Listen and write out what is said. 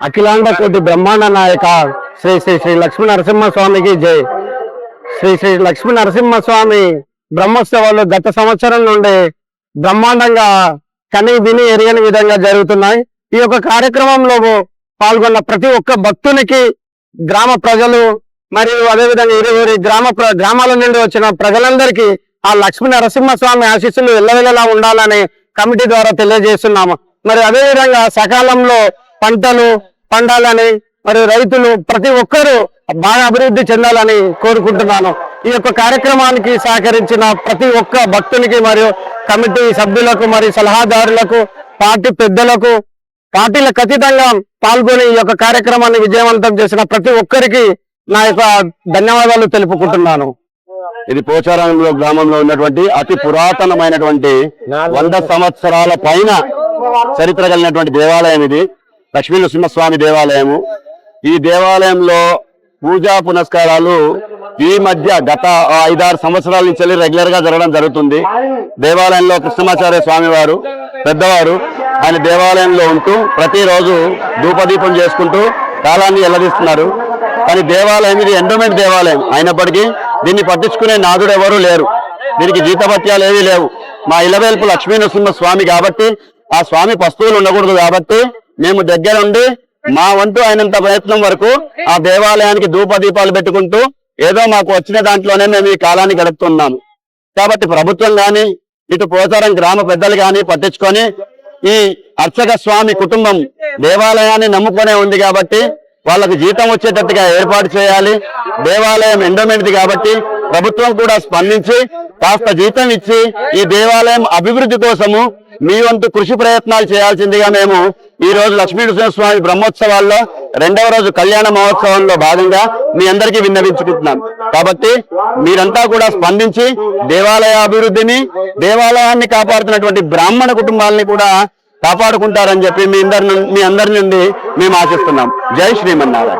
అఖిలాండ కోటి బ్రహ్మాండ నాయక శ్రీ శ్రీ శ్రీ లక్ష్మీ నరసింహస్వామికి జై. శ్రీ శ్రీ లక్ష్మీ నరసింహస్వామి బ్రహ్మోత్సవాలు గత సంవత్సరం నుండి బ్రహ్మాండంగా కని విని ఎరగని విధంగా జరుగుతున్నాయి. ఈ యొక్క కార్యక్రమంలో పాల్గొన్న ప్రతి ఒక్క భక్తునికి గ్రామ ప్రజలు మరియు అదేవిధంగా ఇరువురి గ్రామాల నుండి వచ్చిన ప్రజలందరికీ ఆ లక్ష్మీ నరసింహస్వామి ఆశీస్సులు ఎల్లవెల్లలా ఉండాలని కమిటీ ద్వారా తెలియజేస్తున్నాము. మరి అదేవిధంగా సకాలంలో పంటలు పండాలని మరియు రైతులు ప్రతి ఒక్కరూ బాగా అభివృద్ధి చెందాలని కోరుకుంటున్నాను. ఈ యొక్క కార్యక్రమానికి సహకరించిన ప్రతి ఒక్క భక్తునికి మరియు కమిటీ సభ్యులకు మరియు సలహాదారులకు పార్టీ పెద్దలకు పార్టీలకు అతీతంగా పాల్గొని ఈ యొక్క కార్యక్రమాన్ని విజయవంతం చేసిన ప్రతి ఒక్కరికి నా యొక్క ధన్యవాదాలు తెలుపుకుంటున్నాను. ఇది పోచారంలో గ్రామంలో ఉన్నటువంటి అతి పురాతనమైనటువంటి 100 సంవత్సరాల పైన చరిత్ర కలిగినటువంటి దేవాలయం. ఇది లక్ష్మీ నరసింహస్వామి దేవాలయము. ఈ దేవాలయంలో పూజా పునస్కారాలు ఈ మధ్య గత 5-6 సంవత్సరాల నుంచి రెగ్యులర్ గా జరగడం జరుగుతుంది. దేవాలయంలో కృష్ణమాచార్య స్వామి వారు పెద్దవారు ఆయన దేవాలయంలో ఉంటూ ప్రతిరోజు ధూపదీపం చేసుకుంటూ కాలాన్ని ఎల్లదీస్తున్నారు. కానీ దేవాలయం ఇది ఎండోమెంట్ దేవాలయం అయినప్పటికీ దీన్ని పట్టించుకునే నాదుడు ఎవరు లేరు. దీనికి జీతభత్యాలు ఏవీ లేవు. మా ఇలవేల్పు లక్ష్మీ నరసింహ స్వామి కాబట్టి ఆ స్వామి పస్తువులు ఉండకూడదు కాబట్టి మేము దగ్గరుండి మా వంతు అయినంత ప్రయత్నం వరకు ఆ దేవాలయానికి ధూపదీపాలు పెట్టుకుంటూ ఏదో మాకు వచ్చిన దాంట్లోనే మేము ఈ కాలాన్ని గడుపుతున్నాము. కాబట్టి ప్రభుత్వం గాని ఇటు పోచారం గ్రామ పెద్దలు గాని పట్టించుకొని ఈ అర్చక స్వామి కుటుంబం దేవాలయాన్ని నమ్ముకునే ఉంది కాబట్టి వాళ్ళకు జీతం వచ్చేటట్టుగా ఏర్పాటు చేయాలి. దేవాలయం ఎండోమెంట్ది కాబట్టి ప్రభుత్వం కూడా స్పందించి కాస్త జీతం ఇచ్చి ఈ దేవాలయం అభివృద్ధి కోసము మీ వంతు కృషి ప్రయత్నాలు చేయాల్సిందిగా మేము ఈ రోజు లక్ష్మీ నరసింహస్వామి బ్రహ్మోత్సవాల్లో 2వ రోజు కళ్యాణ మహోత్సవంలో భాగంగా మీ అందరికీ విన్నవించుకుంటున్నాం. కాబట్టి మీరంతా కూడా స్పందించి దేవాలయ అభివృద్ధిని దేవాలయాన్ని కాపాడుతున్నటువంటి బ్రాహ్మణ కుటుంబాలని కూడా కాపాడుకుంటారని చెప్పి మీ అందరి నుండి మేము ఆశిస్తున్నాం. జై శ్రీమన్నారాయణ.